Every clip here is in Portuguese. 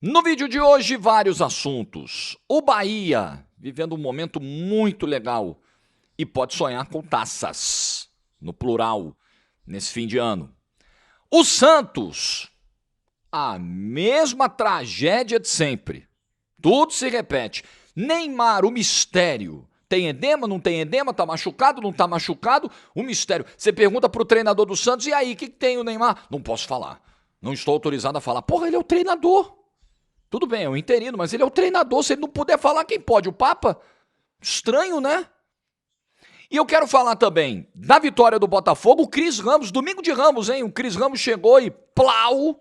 No vídeo de hoje, vários assuntos. O Bahia, vivendo um momento muito legal e pode sonhar com taças, no plural, nesse fim de ano. O Santos, a mesma tragédia de sempre. Tudo se repete. Neymar, o mistério. Tem edema, não tem edema, tá machucado, não tá machucado? O mistério. Você pergunta pro treinador do Santos, e aí, o que tem o Neymar? Não posso falar. Não estou autorizado a falar. Porra, ele é o treinador. Tudo bem, é um interino, mas ele é o treinador. Se ele não puder falar, quem pode? O Papa? Estranho, né? E eu quero falar também da vitória do Botafogo. O Cris Ramos, domingo de Ramos, hein? O Cris Ramos chegou e plau!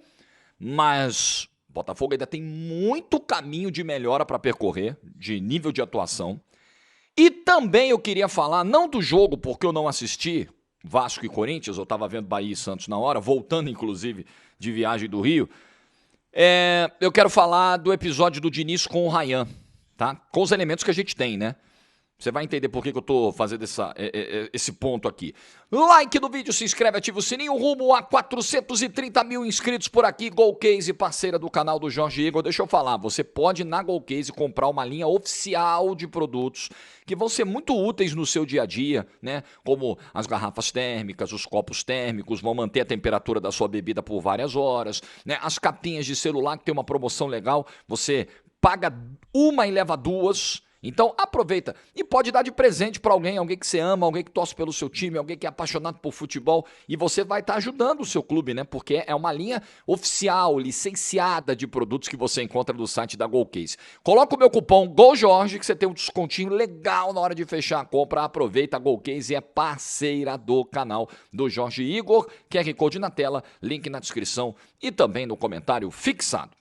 Mas o Botafogo ainda tem muito caminho de melhora para percorrer, de nível de atuação. E também eu queria falar, não do jogo, porque eu não assisti, Vasco e Corinthians, eu estava vendo Bahia e Santos na hora, voltando inclusive de viagem do Rio. Eu quero falar do episódio do Diniz com o Ryan, tá? Com os elementos que a gente tem, né? Você vai entender por que eu tô fazendo esse ponto aqui. Like no vídeo, se inscreve, ativa o sininho, rumo a 430 mil inscritos por aqui. Golcase, parceira do canal do Jorge Igor. Deixa eu falar, você pode na Golcase comprar uma linha oficial de produtos que vão ser muito úteis no seu dia a dia, né? Como as garrafas térmicas, os copos térmicos, vão manter a temperatura da sua bebida por várias horas, né? As capinhas de celular, que tem uma promoção legal, você paga uma e leva duas. Então aproveita e pode dar de presente para alguém que você ama, alguém que torce pelo seu time, alguém que é apaixonado por futebol, e você vai estar ajudando o seu clube, né? Porque é uma linha oficial, licenciada de produtos que você encontra no site da Golcase. Coloca o meu cupom GOLJORGE que você tem um descontinho legal na hora de fechar a compra. Aproveita, a Golcase é parceira do canal do Jorge Igor. QR Code na tela, link na descrição e também no comentário fixado.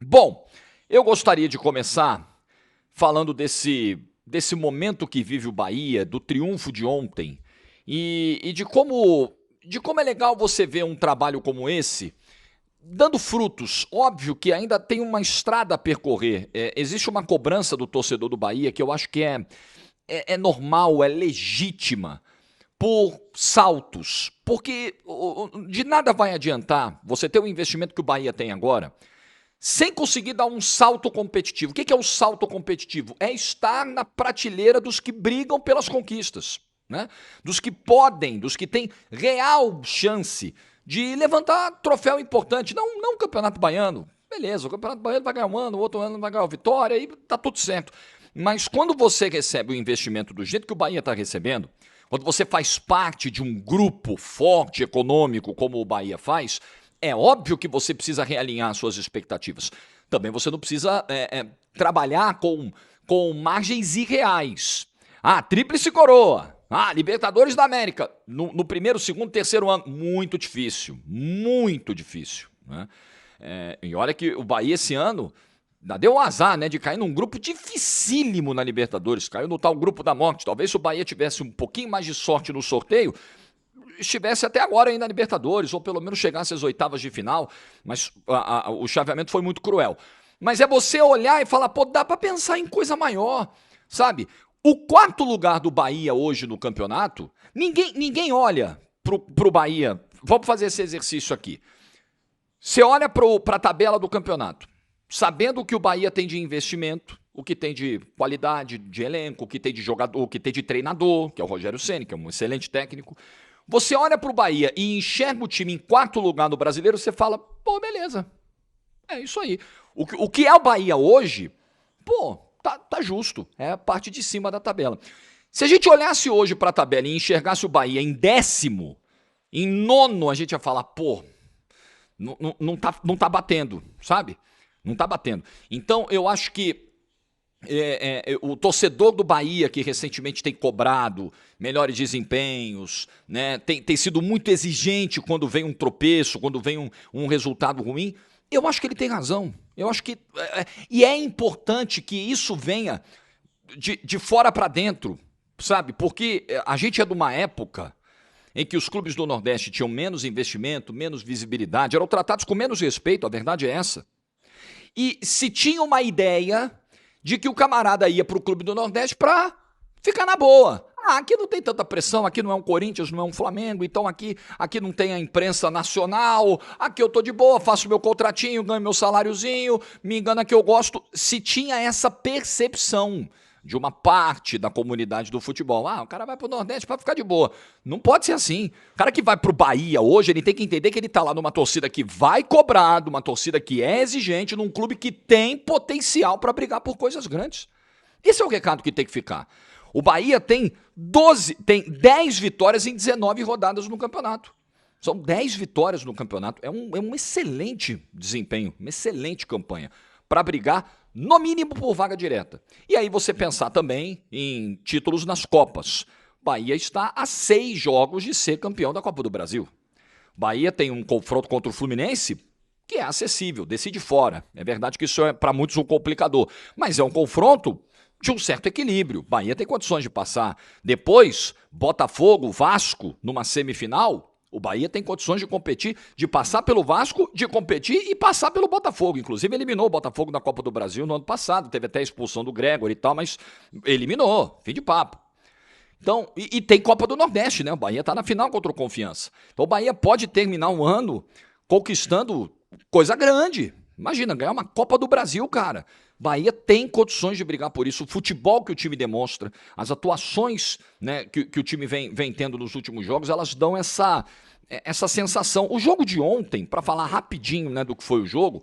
Bom, eu gostaria de começar falando desse momento que vive o Bahia, do triunfo de ontem, e de como é legal você ver um trabalho como esse dando frutos. Óbvio que ainda tem uma estrada a percorrer. Existe uma cobrança do torcedor do Bahia que eu acho que é normal, é legítima, por saltos. Porque de nada vai adiantar você ter o investimento que o Bahia tem agora sem conseguir dar um salto competitivo. O que é o salto competitivo? É estar na prateleira dos que brigam pelas conquistas, né? Dos que podem, dos que têm real chance de levantar troféu importante. Não o Campeonato Baiano. Beleza, o Campeonato Baiano vai ganhar um ano, o outro ano vai ganhar a vitória, aí tá tudo certo. Mas quando você recebe o investimento do jeito que o Bahia está recebendo, quando você faz parte de um grupo forte econômico como o Bahia faz, é óbvio que você precisa realinhar suas expectativas. Também você não precisa trabalhar com margens irreais. Tríplice coroa. Libertadores da América. No primeiro, segundo, terceiro ano. Muito difícil. Muito difícil. Né? E olha que o Bahia esse ano deu um azar, né, de cair num grupo dificílimo na Libertadores. Caiu no tal grupo da morte. Talvez se o Bahia tivesse um pouquinho mais de sorte no sorteio, estivesse até agora aí na Libertadores, ou pelo menos chegasse às oitavas de final, mas o chaveamento foi muito cruel. Mas é você olhar e falar, pô, dá pra pensar em coisa maior, sabe? O quarto lugar do Bahia hoje no campeonato, ninguém olha pro Bahia. Vamos fazer esse exercício aqui. Você olha pra tabela do campeonato, sabendo o que o Bahia tem de investimento, o que tem de qualidade de elenco, o que tem de jogador, o que tem de treinador, que é o Rogério Ceni, que é um excelente técnico. Você olha para o Bahia e enxerga o time em quarto lugar no Brasileiro, você fala, pô, beleza, é isso aí. O que é o Bahia hoje, pô, tá justo, é a parte de cima da tabela. Se a gente olhasse hoje para a tabela e enxergasse o Bahia em décimo, em nono, a gente ia falar, pô, não tá batendo, sabe? Não tá batendo. Então, eu acho que o torcedor do Bahia, que recentemente tem cobrado melhores desempenhos, né, tem sido muito exigente quando vem um tropeço, quando vem um resultado ruim, eu acho que ele tem razão. Eu acho que e é importante que isso venha de fora para dentro, sabe? Porque a gente é de uma época em que os clubes do Nordeste tinham menos investimento, menos visibilidade, eram tratados com menos respeito, a verdade é essa. E se tinha uma ideia de que o camarada ia para o Clube do Nordeste para ficar na boa. Aqui não tem tanta pressão, aqui não é um Corinthians, não é um Flamengo, então aqui não tem a imprensa nacional, aqui eu tô de boa, faço meu contratinho, ganho meu saláriozinho, me engana que eu gosto. Se tinha essa percepção de uma parte da comunidade do futebol, o cara vai pro Nordeste pra ficar de boa. Não pode ser assim. O cara que vai pro Bahia hoje, ele tem que entender que ele tá lá numa torcida que vai cobrar, numa torcida que é exigente, num clube que tem potencial pra brigar por coisas grandes. Esse é o recado que tem que ficar. O Bahia tem 10 vitórias em 19 rodadas no campeonato. São 10 vitórias no campeonato. É um excelente desempenho, uma excelente campanha para brigar, no mínimo, por vaga direta. E aí você pensar também em títulos nas Copas. Bahia está a 6 jogos de ser campeão da Copa do Brasil. Bahia tem um confronto contra o Fluminense que é acessível, decide fora. É verdade que isso é para muitos um complicador, mas é um confronto de um certo equilíbrio. Bahia tem condições de passar. Depois, Botafogo, Vasco, numa semifinal, o Bahia tem condições de competir, de passar pelo Vasco, de competir e passar pelo Botafogo. Inclusive, eliminou o Botafogo na Copa do Brasil no ano passado. Teve até a expulsão do Gregor e tal, mas eliminou. Fim de papo. Então, e tem Copa do Nordeste, né? O Bahia está na final contra o Confiança. Então, o Bahia pode terminar um ano conquistando coisa grande. Imagina, ganhar uma Copa do Brasil, cara. Bahia tem condições de brigar por isso. O futebol que o time demonstra, as atuações, né, que o time vem tendo nos últimos jogos, elas dão essa sensação. O jogo de ontem, para falar rapidinho, né, do que foi o jogo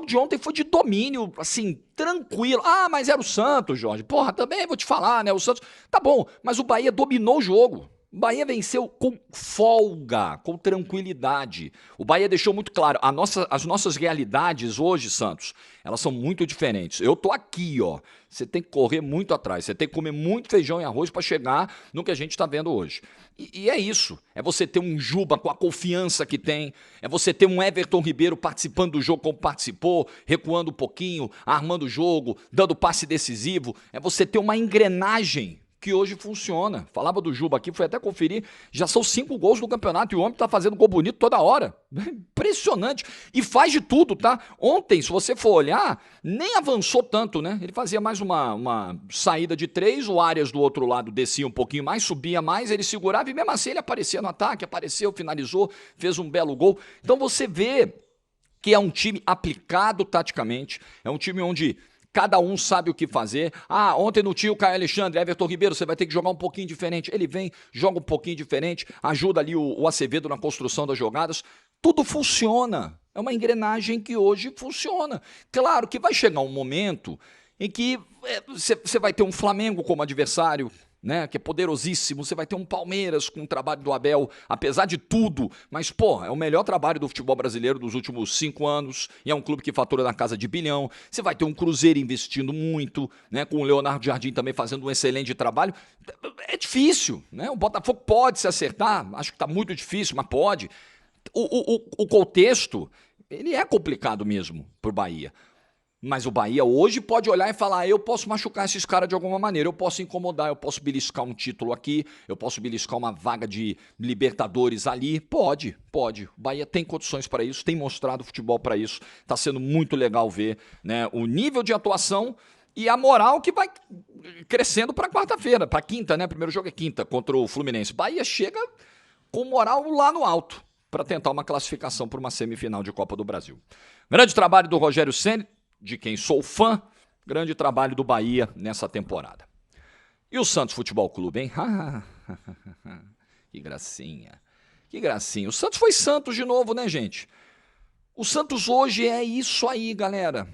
de ontem foi de domínio, assim, tranquilo. Mas era o Santos, Jorge. Porra, também vou te falar, né, o Santos. Tá bom, mas o Bahia dominou o jogo. O Bahia venceu com folga, com tranquilidade. O Bahia deixou muito claro, as nossas realidades hoje, Santos, elas são muito diferentes. Eu tô aqui, ó. Você tem que correr muito atrás, você tem que comer muito feijão e arroz para chegar no que a gente está vendo hoje. E é isso. É você ter um Juba com a confiança que tem, é você ter um Everton Ribeiro participando do jogo como participou, recuando um pouquinho, armando o jogo, dando passe decisivo. É você ter uma engrenagem que hoje funciona. Falava do Juba aqui, fui até conferir, já são 5 gols no campeonato e o homem tá fazendo gol bonito toda hora. Impressionante. E faz de tudo, tá? Ontem, se você for olhar, nem avançou tanto, né? Ele fazia mais uma saída de 3, o Arias do outro lado descia um pouquinho mais, subia mais, ele segurava e mesmo assim ele aparecia no ataque, apareceu, finalizou, fez um belo gol. Então você vê que é um time aplicado taticamente, é um time onde cada um sabe o que fazer. Ontem não tinha o Caio Alexandre, Everton Ribeiro, você vai ter que jogar um pouquinho diferente. Ele vem, joga um pouquinho diferente, ajuda ali o Acevedo na construção das jogadas. Tudo funciona. É uma engrenagem que hoje funciona. Claro que vai chegar um momento em que você vai ter um Flamengo como adversário, né, que é poderosíssimo, você vai ter um Palmeiras com o trabalho do Abel, apesar de tudo, mas, é o melhor trabalho do futebol brasileiro dos últimos 5 anos, e é um clube que fatura na casa de bilhão. Você vai ter um Cruzeiro investindo muito, né, com o Leonardo Jardim também fazendo um excelente trabalho. É difícil, né? O Botafogo pode se acertar, acho que está muito difícil, mas pode. O contexto, ele é complicado mesmo pro Bahia. Mas o Bahia hoje pode olhar e falar, eu posso machucar esses caras de alguma maneira, eu posso incomodar, eu posso beliscar um título aqui, eu posso beliscar uma vaga de Libertadores ali. Pode. O Bahia tem condições para isso, tem mostrado futebol para isso. Está sendo muito legal ver, né, o nível de atuação e a moral que vai crescendo para quarta-feira, para quinta, né? Primeiro jogo é quinta contra o Fluminense. Bahia chega com moral lá no alto para tentar uma classificação para uma semifinal de Copa do Brasil. Grande trabalho do Rogério Ceni, de quem sou fã, grande trabalho do Bahia nessa temporada. E o Santos Futebol Clube, hein? Que gracinha, que gracinha. O Santos foi Santos de novo, né, gente? O Santos hoje é isso aí, galera.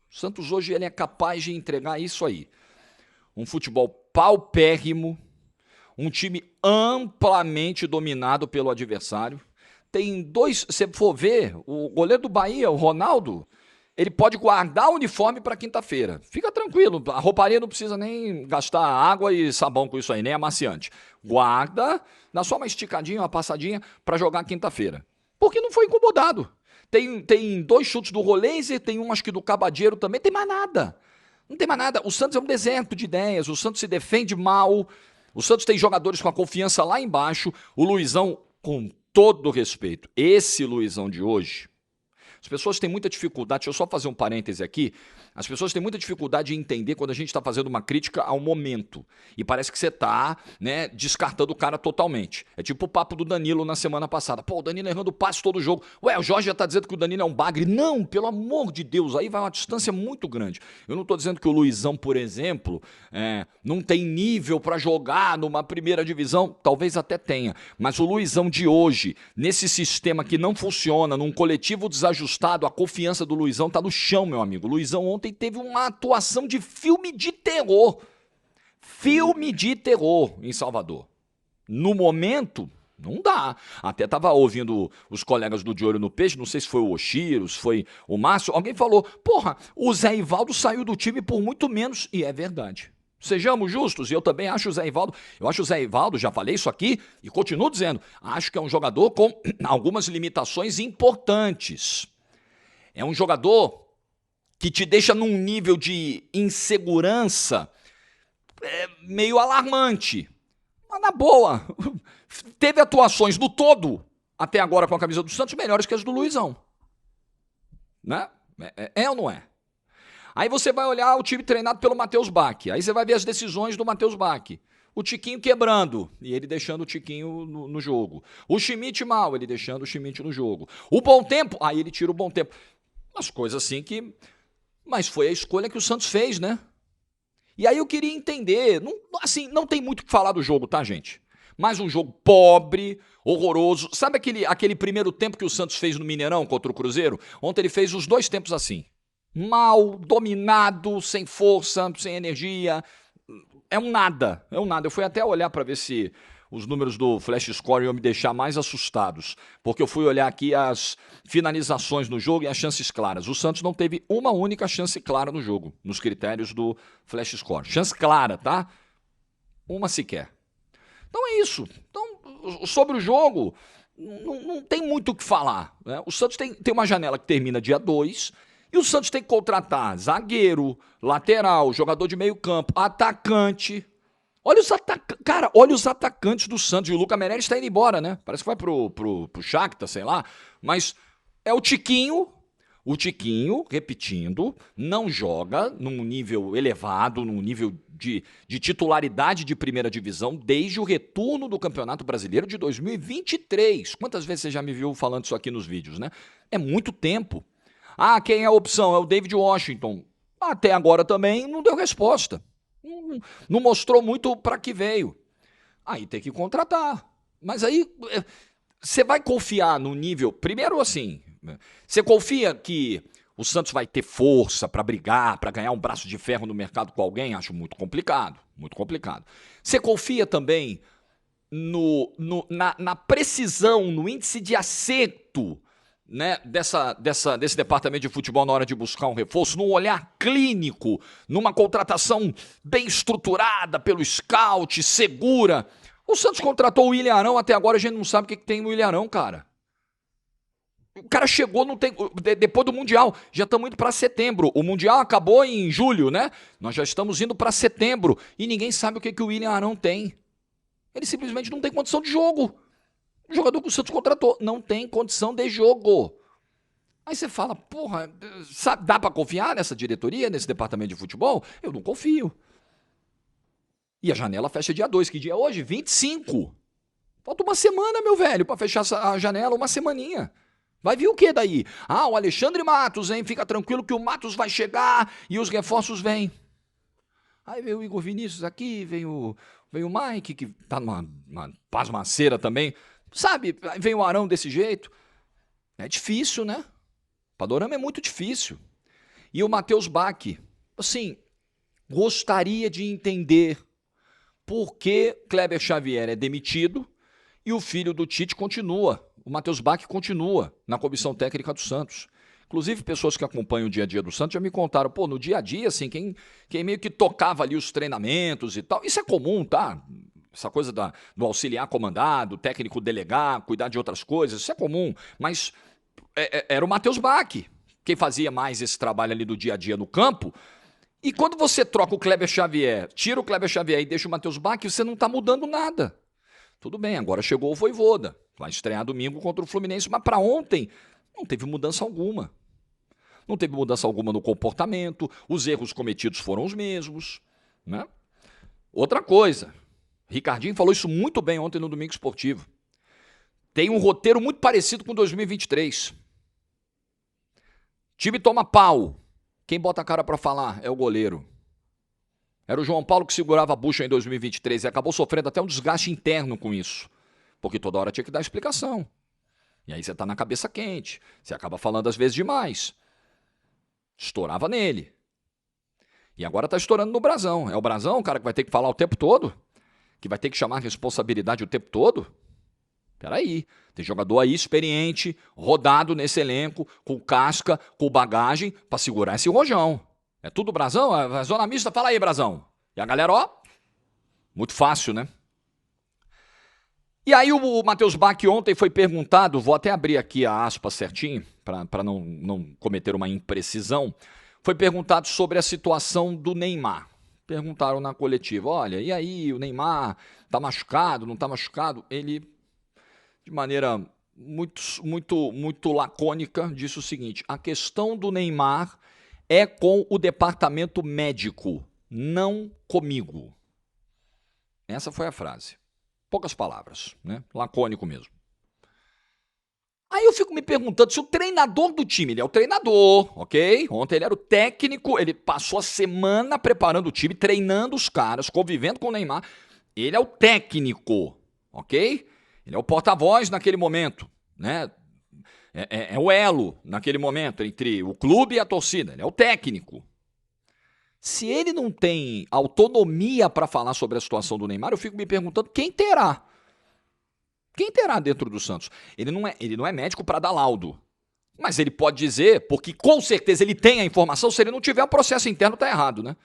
O Santos hoje ele é capaz de entregar isso aí. Um futebol paupérrimo, um time amplamente dominado pelo adversário. Tem 2, se for ver, o goleiro do Bahia, o Ronaldo, ele pode guardar o uniforme para quinta-feira. Fica tranquilo, a rouparia não precisa nem gastar água e sabão com isso aí, nem amaciante. Guarda, dá só uma esticadinha, uma passadinha para jogar quinta-feira. Porque não foi incomodado. Tem 2 chutes do Roleiser, tem um acho que do Cabadeiro também, tem mais nada. Não tem mais nada. O Santos é um deserto de ideias, o Santos se defende mal, o Santos tem jogadores com a confiança lá embaixo, o Luizão, com todo respeito, esse Luizão de hoje, As pessoas têm muita dificuldade, deixa eu só fazer um parêntese aqui, as pessoas têm muita dificuldade em entender quando a gente está fazendo uma crítica ao momento. E parece que você está, né, descartando o cara totalmente. É tipo o papo do Danilo na semana passada. Pô, o Danilo errando passe todo jogo. Ué, o Jorge já está dizendo que o Danilo é um bagre. Não, pelo amor de Deus, aí vai uma distância muito grande. Eu não estou dizendo que o Luizão, por exemplo, não tem nível para jogar numa primeira divisão. Talvez até tenha. Mas o Luizão de hoje, nesse sistema que não funciona, num coletivo desajustado, a confiança do Luizão tá no chão, meu amigo. O Luizão ontem teve uma atuação de filme de terror. Filme de terror em Salvador. No momento, não dá. Até tava ouvindo os colegas do De Olho no Peixe, não sei se foi o Oshiro, se foi o Márcio, alguém falou, porra, o Zé Ivaldo saiu do time por muito menos, e é verdade. Sejamos justos, e eu também acho o Zé Ivaldo, já falei isso aqui e continuo dizendo, acho que é um jogador com algumas limitações importantes. É um jogador que te deixa num nível de insegurança meio alarmante. Mas na boa, teve atuações no todo, até agora com a camisa do Santos, melhores que as do Luizão. Né? É ou não é? Aí você vai olhar o time treinado pelo Matheus Bach. Aí você vai ver as decisões do Matheus Bach. O Tiquinho quebrando, e ele deixando o Tiquinho no jogo. O Schmidt mal, ele deixando o Schmidt no jogo. O Bom Tempo, aí ele tira o Bom Tempo. Umas coisas assim que... Mas foi a escolha que o Santos fez, né? E aí eu queria entender... não tem muito o que falar do jogo, tá, gente? Mais um jogo pobre, horroroso. Sabe aquele primeiro tempo que o Santos fez no Mineirão contra o Cruzeiro? Ontem ele fez os 2 tempos assim. Mal, dominado, sem força, sem energia. É um nada. Eu fui até olhar para ver se os números do Flash Score iam me deixar mais assustados, porque eu fui olhar aqui as finalizações no jogo e as chances claras. O Santos não teve uma única chance clara no jogo, nos critérios do Flash Score. Chance clara, tá? Uma sequer. Então é isso. Então, sobre o jogo, não tem muito o que falar, né? O Santos tem uma janela que termina dia 2, e o Santos tem que contratar zagueiro, lateral, jogador de meio campo, atacante. Olha os atacantes do Santos. E o Lucas Meirelles está indo embora, né? Parece que vai pro Shakhtar, sei lá. Mas é o Tiquinho. O Tiquinho, repetindo, não joga num nível elevado, num nível de titularidade de primeira divisão desde o retorno do Campeonato Brasileiro de 2023. Quantas vezes você já me viu falando isso aqui nos vídeos, né? É muito tempo. Ah, quem é a opção? É o David Washington. Até agora também não deu resposta. Não mostrou muito para que veio. Aí tem que contratar. Mas aí você vai confiar no nível... Primeiro assim, você confia que o Santos vai ter força para brigar, para ganhar um braço de ferro no mercado com alguém? Acho muito complicado. Muito complicado. Você confia também na precisão, no índice de acerto, né, desse departamento de futebol na hora de buscar um reforço, num olhar clínico, numa contratação bem estruturada pelo scout, segura. O Santos contratou o William Arão, até agora a gente não sabe o que tem no William Arão, cara. O cara chegou, não tem, depois do Mundial, já estamos indo para setembro. O Mundial acabou em julho, né? Nós já estamos indo para setembro e ninguém sabe o que o William Arão tem. Ele simplesmente não tem condição de jogo. O jogador que o Santos contratou não tem condição de jogo. Aí você fala, porra, sabe, dá pra confiar nessa diretoria, nesse departamento de futebol? Eu não confio. E a janela fecha dia 2, que dia é hoje? 25. Falta uma semana, meu velho, pra fechar a janela, uma semaninha. Vai vir o que daí? Ah, o Alexandre Matos, hein? Fica tranquilo que o Matos vai chegar e os reforços vêm. Aí veio o Igor Vinícius aqui, veio o Mike, que tá numa pasmaceira também. Sabe, vem o Arão desse jeito. É difícil, né? Panorama é muito difícil. E o Matheus Bach, assim, gostaria de entender por que Kleber Xavier é demitido e o filho do Tite continua. O Matheus Bach continua na comissão técnica do Santos. Inclusive, pessoas que acompanham o dia a dia do Santos já me contaram, pô, no dia a dia, assim, quem meio que tocava ali os treinamentos e tal, isso é comum, tá? Essa coisa do auxiliar comandado, técnico delegar, cuidar de outras coisas, isso é comum. Mas era o Matheus Bach quem fazia mais esse trabalho ali do dia a dia no campo. E quando você troca o Kleber Xavier, tira o Kleber Xavier e deixa o Matheus Bach, você não está mudando nada. Tudo bem, agora chegou o Vojvoda, vai estrear domingo contra o Fluminense, mas para ontem Não teve mudança alguma. Não teve mudança alguma no comportamento, os erros cometidos foram os mesmos, né? Outra coisa, Ricardinho falou isso muito bem ontem no Domingo Esportivo. Tem um roteiro muito parecido com 2023. Time toma pau. Quem bota a cara para falar é o goleiro. Era o João Paulo que segurava a bucha em 2023 e acabou sofrendo até um desgaste interno com isso. Porque toda hora tinha que dar explicação. E aí você tá na cabeça quente. Você acaba falando às vezes demais. Estourava nele. E agora tá estourando no Brasão. É o Brasão, o cara que vai ter que falar o tempo todo? Que vai ter que chamar a responsabilidade o tempo todo? Peraí, tem jogador aí experiente, rodado nesse elenco, com casca, com bagagem, pra segurar esse rojão. É tudo Brasão? A zona mista, fala aí, Brasão. E a galera, ó, muito fácil, né? E aí o Matheus Bach ontem foi perguntado, vou até abrir aqui a aspa certinho, para não cometer uma imprecisão, foi perguntado sobre a situação do Neymar. Perguntaram na coletiva, olha, e aí, o Neymar tá machucado, não tá machucado? Ele, de maneira muito lacônica, disse o seguinte, a questão do Neymar é com o departamento médico, não comigo. Essa foi a frase. Poucas palavras, né? Lacônico mesmo. Aí eu fico me perguntando se o treinador do time, ele é o treinador, ok? Ontem ele era o técnico, ele passou a semana preparando o time, treinando os caras, convivendo com o Neymar. Ele é o técnico, ok? Ele é o porta-voz naquele momento, né? É o elo naquele momento entre o clube e a torcida. Ele é o técnico. Se ele não tem autonomia para falar sobre a situação do Neymar, eu fico me perguntando quem terá. Quem terá dentro do Santos? Ele não é médico para dar laudo. Mas ele pode dizer, porque com certeza ele tem a informação, se ele não tiver, o processo interno está errado, né?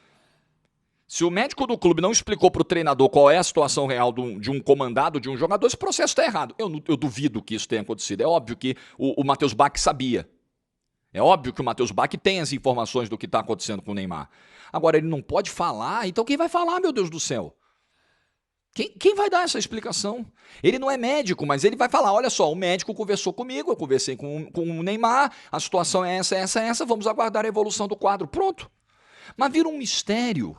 Se o médico do clube não explicou para o treinador qual é a situação real de um comandado, de um jogador, esse processo está errado. Eu duvido que isso tenha acontecido. É óbvio que o Matheus Bach sabia. É óbvio que o Matheus Bach tem as informações do que está acontecendo com o Neymar. Agora, ele não pode falar, então quem vai falar, meu Deus do céu? Quem vai dar essa explicação? Ele não é médico, mas ele vai falar, olha só, o médico conversou comigo, eu conversei com o Neymar, a situação é essa, vamos aguardar a evolução do quadro. Pronto. Mas vira um mistério.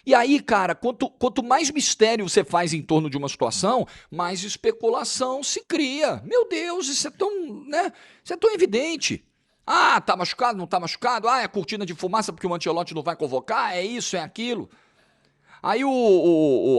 E aí, cara, quanto mais mistério você faz em torno de uma situação, mais especulação se cria. Meu Deus, isso é tão, né? Isso é tão evidente. Ah, tá machucado, não tá machucado? Ah, é cortina de fumaça porque o Ancelotti não vai convocar? É isso, é aquilo? Aí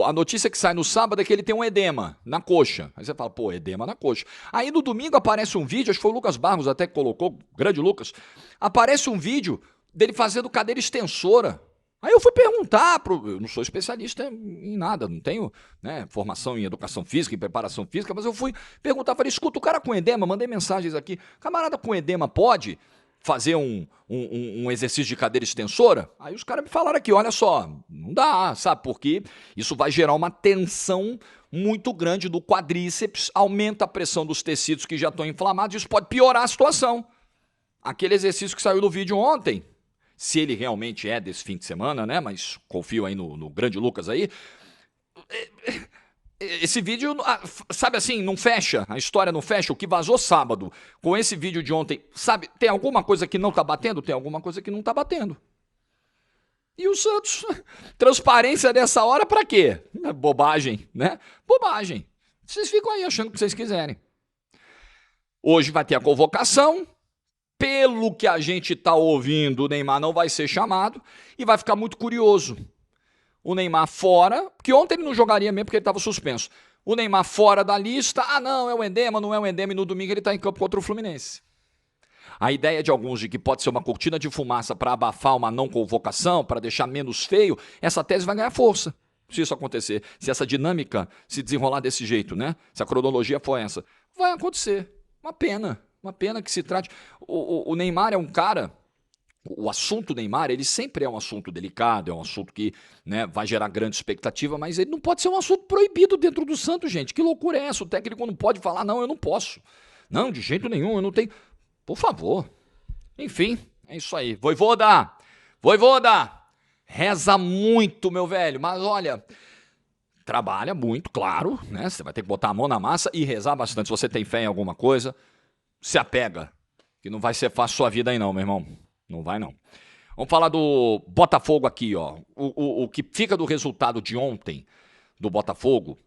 a notícia que sai no sábado é que ele tem um edema na coxa. Aí você fala, pô, edema na coxa. Aí no domingo aparece um vídeo, acho que foi o Lucas Barros até que colocou, grande Lucas, aparece um vídeo dele fazendo cadeira extensora. Aí eu fui perguntar, eu não sou especialista em nada, não tenho, né, formação em educação física, em preparação física, mas eu fui perguntar, falei, escuta, o cara com edema, mandei mensagens aqui, camarada com edema pode fazer um exercício de cadeira extensora? Aí os caras me falaram aqui, olha só, não dá, sabe, porque isso vai gerar uma tensão muito grande do quadríceps, aumenta a pressão dos tecidos que já estão inflamados, isso pode piorar a situação. Aquele exercício que saiu no vídeo ontem, se ele realmente é desse fim de semana, né? Mas confio aí no grande Lucas aí. Esse vídeo, sabe assim, não fecha, a história não fecha. O que vazou sábado com esse vídeo de ontem, sabe, tem alguma coisa que não tá batendo? Tem alguma coisa que não tá batendo. E o Santos, transparência dessa hora pra quê? Bobagem, né? Bobagem. Vocês ficam aí achando o que vocês quiserem. Hoje vai ter a convocação. Pelo que a gente está ouvindo, o Neymar não vai ser chamado e vai ficar muito curioso. O Neymar fora, porque ontem ele não jogaria mesmo porque ele estava suspenso. O Neymar fora da lista, não é o edema, não é o edema, e no domingo ele está em campo contra o Fluminense. A ideia de alguns de que pode ser uma cortina de fumaça para abafar uma não convocação, para deixar menos feio, essa tese vai ganhar força. Se isso acontecer, se essa dinâmica se desenrolar desse jeito, né? Se a cronologia for essa, vai acontecer. Uma pena. Uma pena que se trate. O Neymar é um cara. O assunto Neymar, ele sempre é um assunto delicado, é um assunto que, né, vai gerar grande expectativa, mas ele não pode ser um assunto proibido dentro do Santos, gente. Que loucura é essa? O técnico não pode falar, não, eu não posso. Não, de jeito nenhum, eu não tenho. Por favor. Enfim, é isso aí. Vojvoda! Reza muito, meu velho, mas olha. Trabalha muito, claro, né? Você vai ter que botar a mão na massa e rezar bastante. Se você tem fé em alguma coisa. se apega, que não vai ser fácil sua vida aí não, meu irmão. Não vai não. Vamos falar do Botafogo aqui, ó. O que fica do resultado de ontem do Botafogo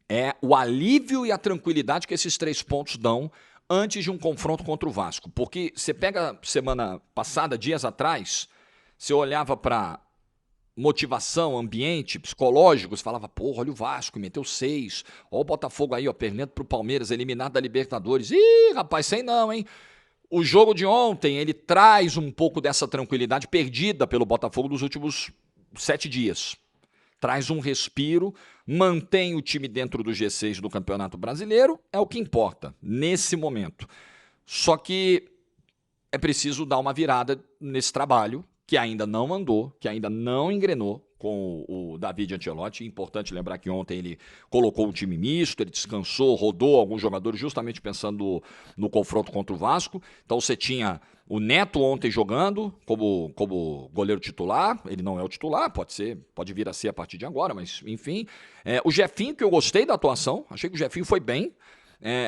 é o alívio e a tranquilidade que esses 3 pontos dão antes de um confronto contra o Vasco. Porque você pega semana passada, dias atrás, você olhava para motivação, ambiente, psicológico, você falava, porra, olha o Vasco, meteu 6. Olha o Botafogo aí, ó, perdendo pro Palmeiras, eliminado da Libertadores. Ih, rapaz, sei não, hein? O jogo de ontem, ele traz um pouco dessa tranquilidade perdida pelo Botafogo nos últimos 7 dias. Traz um respiro, mantém o time dentro do G6 do Campeonato Brasileiro, é o que importa nesse momento. Só que é preciso dar uma virada nesse trabalho, que ainda não andou, que ainda não engrenou com o David Ancelotti. Importante lembrar que ontem ele colocou um time misto, ele descansou, rodou alguns jogadores justamente pensando no confronto contra o Vasco. Então você tinha o Neto ontem jogando como goleiro titular, ele não é o titular, pode vir a ser a partir de agora, mas enfim. O Jefinho, que eu gostei da atuação, achei que o Jefinho foi bem.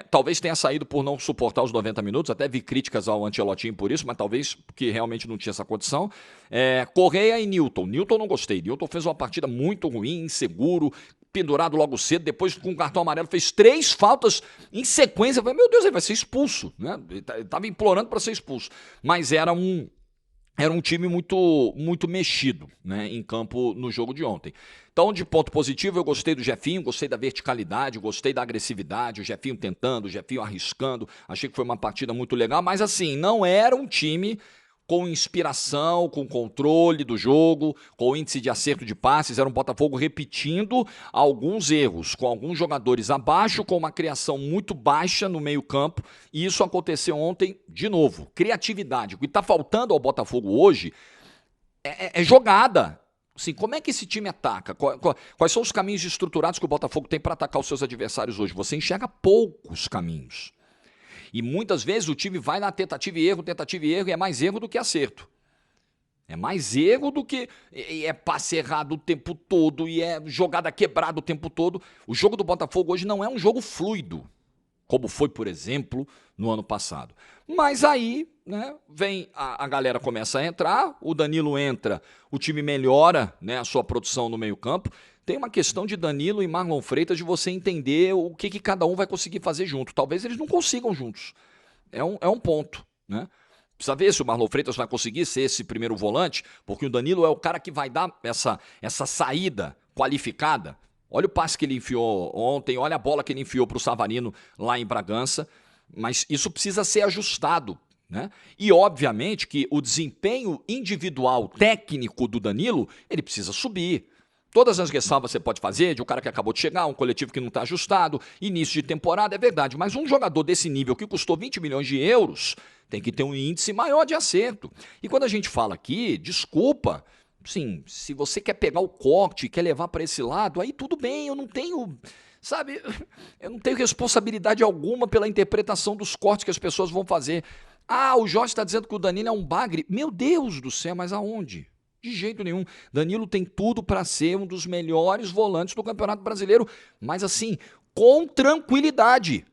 Talvez tenha saído por não suportar os 90 minutos, até vi críticas ao Ancelotti por isso, mas talvez porque realmente não tinha essa condição. Correia e Newton. Newton não gostei. Newton fez uma partida muito ruim, inseguro, pendurado logo cedo, depois com o cartão amarelo fez 3 faltas em sequência. Eu falei, meu Deus, ele vai ser expulso, né? Ele estava implorando para ser expulso. Mas era um time muito mexido, né, em campo no jogo de ontem. Então, de ponto positivo, eu gostei do Jefinho, gostei da verticalidade, gostei da agressividade, o Jefinho tentando, o Jefinho arriscando. Achei que foi uma partida muito legal, mas assim, não era um time com inspiração, com controle do jogo, com índice de acerto de passes. Era um Botafogo repetindo alguns erros, com alguns jogadores abaixo, com uma criação muito baixa no meio-campo. E isso aconteceu ontem de novo. Criatividade. O que está faltando ao Botafogo hoje é jogada. Assim, como é que esse time ataca? Quais são os caminhos estruturados que o Botafogo tem para atacar os seus adversários hoje? Você enxerga poucos caminhos. E muitas vezes o time vai na tentativa e erro, e é mais erro do que acerto. É mais erro do que é passe errado o tempo todo e é jogada quebrada o tempo todo. O jogo do Botafogo hoje não é um jogo fluido, como foi, por exemplo, no ano passado. Mas aí, né, vem a galera começa a entrar, o Danilo entra, o time melhora, né, a sua produção no meio-campo. Tem uma questão de Danilo e Marlon Freitas de você entender o que cada um vai conseguir fazer junto. Talvez eles não consigam juntos. É um ponto, né? Precisa ver se o Marlon Freitas vai conseguir ser esse primeiro volante, porque o Danilo é o cara que vai dar essa saída qualificada. Olha o passe que ele enfiou ontem, olha a bola que ele enfiou para o Savarino lá em Bragança, mas isso precisa ser ajustado, né? E obviamente que o desempenho individual técnico do Danilo, ele precisa subir. Todas as ressalvas você pode fazer de um cara que acabou de chegar, um coletivo que não está ajustado, início de temporada, é verdade, mas um jogador desse nível que custou 20 milhões de euros tem que ter um índice maior de acerto. E quando a gente fala aqui, desculpa, sim, se você quer pegar o corte e quer levar para esse lado, aí tudo bem, eu não tenho, sabe, eu não tenho responsabilidade alguma pela interpretação dos cortes que as pessoas vão fazer. Ah, o Jorge está dizendo que o Danilo é um bagre. Meu Deus do céu, mas aonde? De jeito nenhum. Danilo tem tudo para ser um dos melhores volantes do Campeonato Brasileiro, mas assim, com tranquilidade.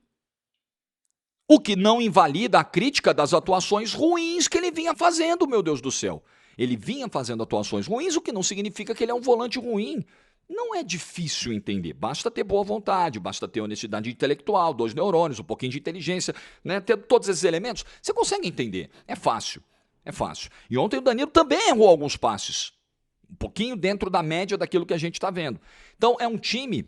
O que não invalida a crítica das atuações ruins que ele vinha fazendo, meu Deus do céu. Ele vinha fazendo atuações ruins, o que não significa que ele é um volante ruim. Não é difícil entender, basta ter boa vontade, basta ter honestidade intelectual, 2 neurônios, um pouquinho de inteligência, né? Ter todos esses elementos, você consegue entender, é fácil. É fácil. E ontem o Danilo também errou alguns passes. Um pouquinho dentro da média daquilo que a gente está vendo. Então é um time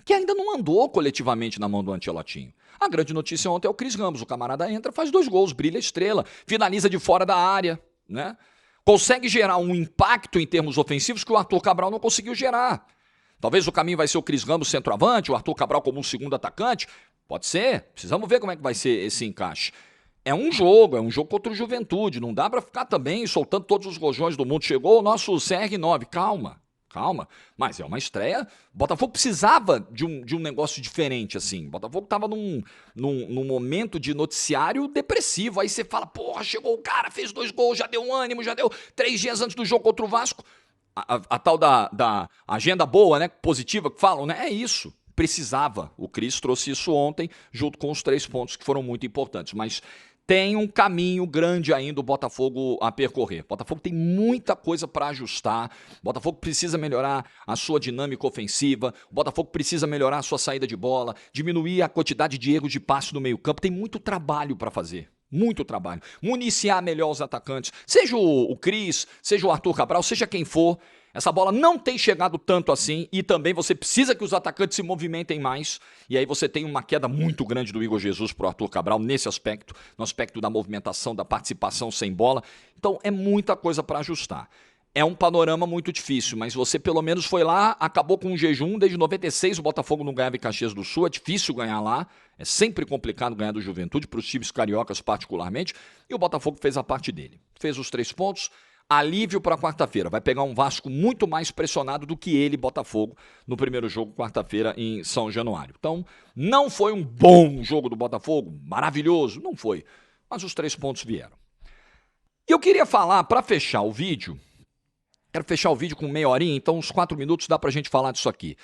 que ainda não andou coletivamente na mão do Ancelotinho. A grande notícia ontem é o Cris Ramos. O camarada entra, faz 2 gols, brilha estrela, finaliza de fora da área, né? Consegue gerar um impacto em termos ofensivos que o Arthur Cabral não conseguiu gerar. Talvez o caminho vai ser o Cris Ramos centroavante, o Arthur Cabral como um segundo atacante. Pode ser. Precisamos ver como é que vai ser esse encaixe. É um jogo contra o Juventude, não dá para ficar também soltando todos os rojões do mundo. Chegou o nosso CR9, calma, mas é uma estreia. O Botafogo precisava de um negócio diferente, assim. O Botafogo estava num momento de noticiário depressivo, aí você fala, porra, chegou o cara, fez 2 gols, já deu um ânimo, já deu 3 dias antes do jogo contra o Vasco. A tal da agenda boa, né, positiva que falam, né, é isso. precisava. O Cris trouxe isso ontem, junto com os 3 pontos que foram muito importantes. Mas tem um caminho grande ainda o Botafogo a percorrer. O Botafogo tem muita coisa para ajustar. O Botafogo precisa melhorar a sua dinâmica ofensiva. O Botafogo precisa melhorar a sua saída de bola, diminuir a quantidade de erros de passe no meio-campo. Tem muito trabalho para fazer. Muito trabalho. Municiar melhor os atacantes. Seja o Cris, seja o Arthur Cabral, seja quem for. Essa bola não tem chegado tanto assim e também você precisa que os atacantes se movimentem mais. E aí você tem uma queda muito grande do Igor Jesus para o Arthur Cabral nesse aspecto, no aspecto da movimentação, da participação sem bola. Então é muita coisa para ajustar. É um panorama muito difícil, mas você pelo menos foi lá, acabou com um jejum. Desde 96 o Botafogo não ganhava em Caxias do Sul, é difícil ganhar lá. É sempre complicado ganhar do Juventude, para os times cariocas particularmente. E o Botafogo fez a parte dele. Fez os 3 pontos. Alívio para quarta-feira. Vai pegar um Vasco muito mais pressionado do que ele, Botafogo, no primeiro jogo, quarta-feira, em São Januário. Então, não foi um bom jogo do Botafogo, maravilhoso, não foi. Mas os 3 pontos vieram. E eu queria falar, para fechar o vídeo, quero fechar o vídeo com meia horinha, então uns 4 minutos dá para a gente falar disso aqui.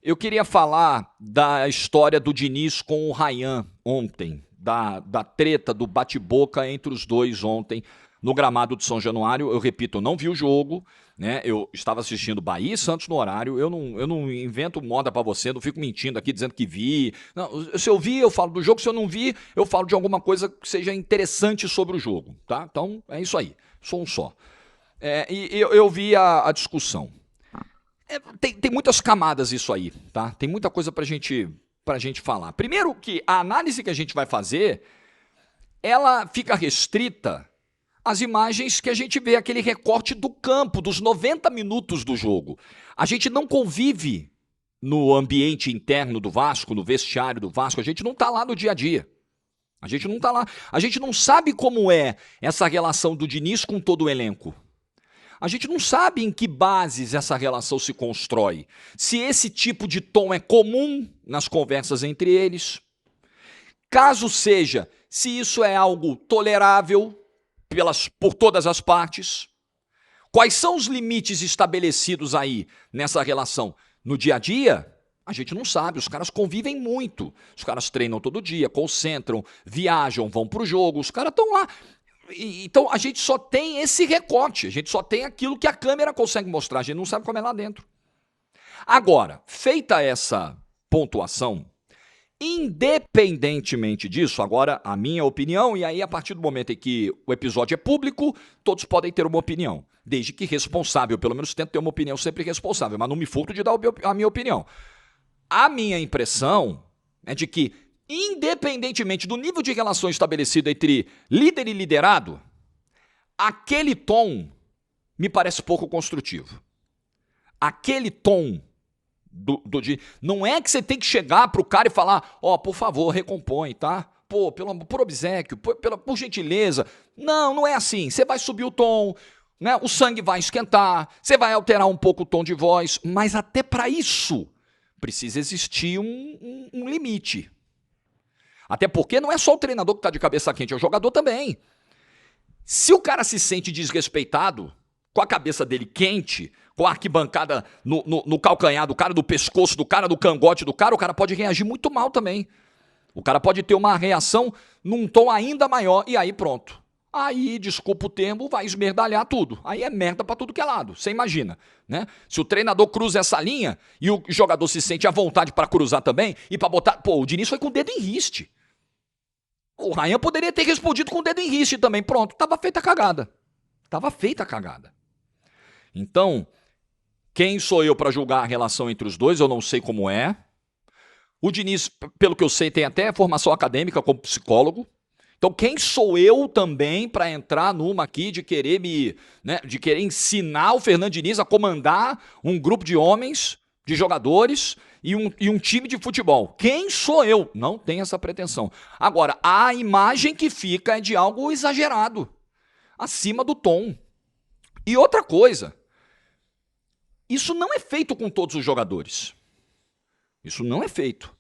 Eu queria falar da história do Diniz com o Ryan ontem, da treta, do bate-boca entre os dois ontem, no gramado de São Januário. Eu repito, eu não vi o jogo, né? Eu estava assistindo Bahia e Santos no horário. Eu não invento moda para você, não fico mentindo aqui dizendo que vi. Não, se eu vi, eu falo do jogo. Se eu não vi, eu falo de alguma coisa que seja interessante sobre o jogo, tá? Então é isso aí, sou um só. E eu vi a discussão. Tem muitas camadas isso aí, tá? Tem muita coisa pra gente falar. Primeiro que a análise que a gente vai fazer, ela fica restrita as imagens que a gente vê, aquele recorte do campo, dos 90 minutos do jogo. A gente não convive no ambiente interno do Vasco, no vestiário do Vasco, a gente não está lá no dia a dia. A gente não está lá. A gente não sabe como é essa relação do Diniz com todo o elenco. A gente não sabe em que bases essa relação se constrói. Se esse tipo de tom é comum nas conversas entre eles. Caso seja, se isso é algo tolerável por todas as partes. Quais são os limites estabelecidos aí nessa relação? No dia a dia, a gente não sabe, os caras convivem muito. Os caras treinam todo dia, concentram, viajam, vão pro jogo, os caras estão lá. Então a gente só tem esse recorte, a gente só tem aquilo que a câmera consegue mostrar, a gente não sabe como é lá dentro. Agora, feita essa pontuação, independentemente disso, agora a minha opinião, e aí a partir do momento em que o episódio é público, todos podem ter uma opinião, desde que responsável, pelo menos tento ter uma opinião sempre responsável, mas não me furto de dar a minha opinião. A minha impressão é de que, independentemente do nível de relação estabelecido entre líder e liderado, aquele tom me parece pouco construtivo. Aquele tom não é que você tem que chegar pro cara e falar, por favor, recompõe, tá? Pô, por obséquio, por gentileza. Não é assim. Você vai subir o tom, né? O sangue vai esquentar, você vai alterar um pouco o tom de voz, mas até para isso precisa existir um limite. Até porque não é só o treinador que tá de cabeça quente, é o jogador também. Se o cara se sente desrespeitado, com a cabeça dele quente, com a arquibancada no calcanhar do cara, do pescoço do cara, do cangote do cara, o cara pode reagir muito mal também. O cara pode ter uma reação num tom ainda maior e aí pronto. Aí, desculpa o termo, vai esmerdalhar tudo. Aí é merda pra tudo que é lado, você imagina, né? Se o treinador cruza essa linha e o jogador se sente à vontade pra cruzar também e pra botar... Pô, o Diniz foi com o dedo em riste. O Ryan poderia ter respondido com o dedo em riste também. Pronto, tava feita a cagada. Tava feita a cagada. Então, quem sou eu para julgar a relação entre os dois? Eu não sei como é. O Diniz, pelo que eu sei, tem até formação acadêmica como psicólogo. Então, quem sou eu também para entrar numa aqui de querer de querer ensinar o Fernando Diniz a comandar um grupo de homens, de jogadores e um time de futebol? Quem sou eu? Não tenho essa pretensão. Agora, a imagem que fica é de algo exagerado, acima do tom. E outra coisa, isso não é feito com todos os jogadores. Isso não é feito.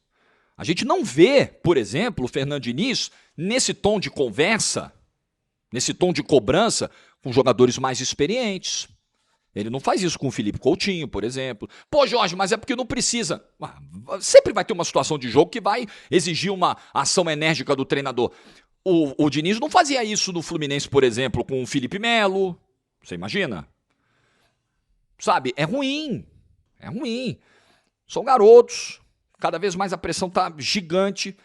A gente não vê, por exemplo, o Fernando Diniz nesse tom de conversa, nesse tom de cobrança, com jogadores mais experientes. Ele não faz isso com o Felipe Coutinho, por exemplo. Pô, Jorge, mas é porque não precisa. Sempre vai ter uma situação de jogo que vai exigir uma ação enérgica do treinador. O Diniz não fazia isso no Fluminense, por exemplo, com o Felipe Melo. Você imagina? Sabe, é ruim. É ruim. São garotos. Cada vez mais a pressão tá gigante.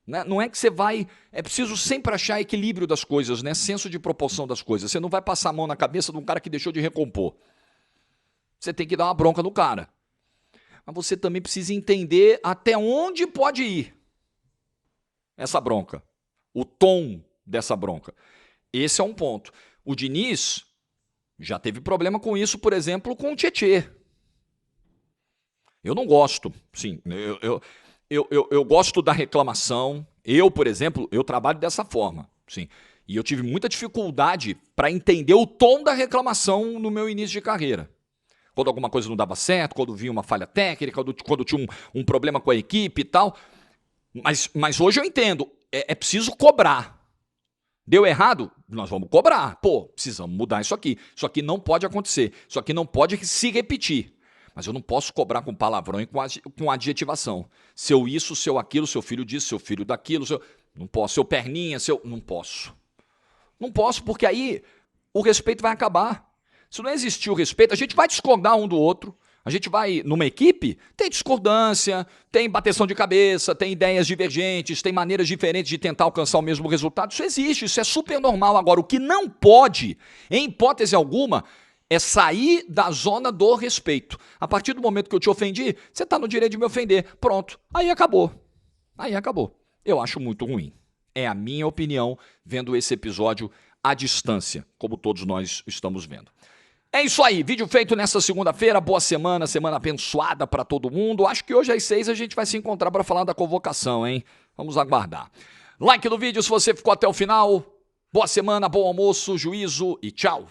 Né? Não é que você vai... É preciso sempre achar equilíbrio das coisas, né? Senso de proporção das coisas. Você não vai passar a mão na cabeça de um cara que deixou de recompor. Você tem que dar uma bronca no cara. Mas você também precisa entender até onde pode ir essa bronca. O tom dessa bronca. Esse é um ponto. O Diniz já teve problema com isso, por exemplo, com o Tietê. Eu não gosto. Sim, eu gosto da reclamação. Eu, por exemplo, eu trabalho dessa forma. Sim. E eu tive muita dificuldade para entender o tom da reclamação no meu início de carreira. Quando alguma coisa não dava certo, quando vinha uma falha técnica, quando tinha um problema com a equipe e tal. Mas hoje eu entendo, é preciso cobrar. Deu errado? Nós vamos cobrar. Pô, precisamos mudar isso aqui. Isso aqui não pode acontecer. Isso aqui não pode se repetir. Mas eu não posso cobrar com palavrão e com adjetivação. Seu isso, seu aquilo, seu filho disso, seu filho daquilo, seu... Não posso. Seu perninha, seu... Não posso. Não posso, porque aí o respeito vai acabar. Se não existir o respeito, a gente vai discordar um do outro. A gente vai, numa equipe, tem discordância, tem bateção de cabeça, tem ideias divergentes, tem maneiras diferentes de tentar alcançar o mesmo resultado. Isso existe, isso é super normal. Agora, o que não pode, em hipótese alguma, é sair da zona do respeito. A partir do momento que eu te ofendi, você está no direito de me ofender. Pronto, aí acabou. Aí acabou. Eu acho muito ruim. É a minha opinião, vendo esse episódio à distância, como todos nós estamos vendo. É isso aí, vídeo feito nessa segunda-feira, boa semana abençoada para todo mundo. Acho que hoje às 6 a gente vai se encontrar para falar da convocação, hein? Vamos aguardar. Like no vídeo se você ficou até o final. Boa semana, bom almoço, juízo e tchau.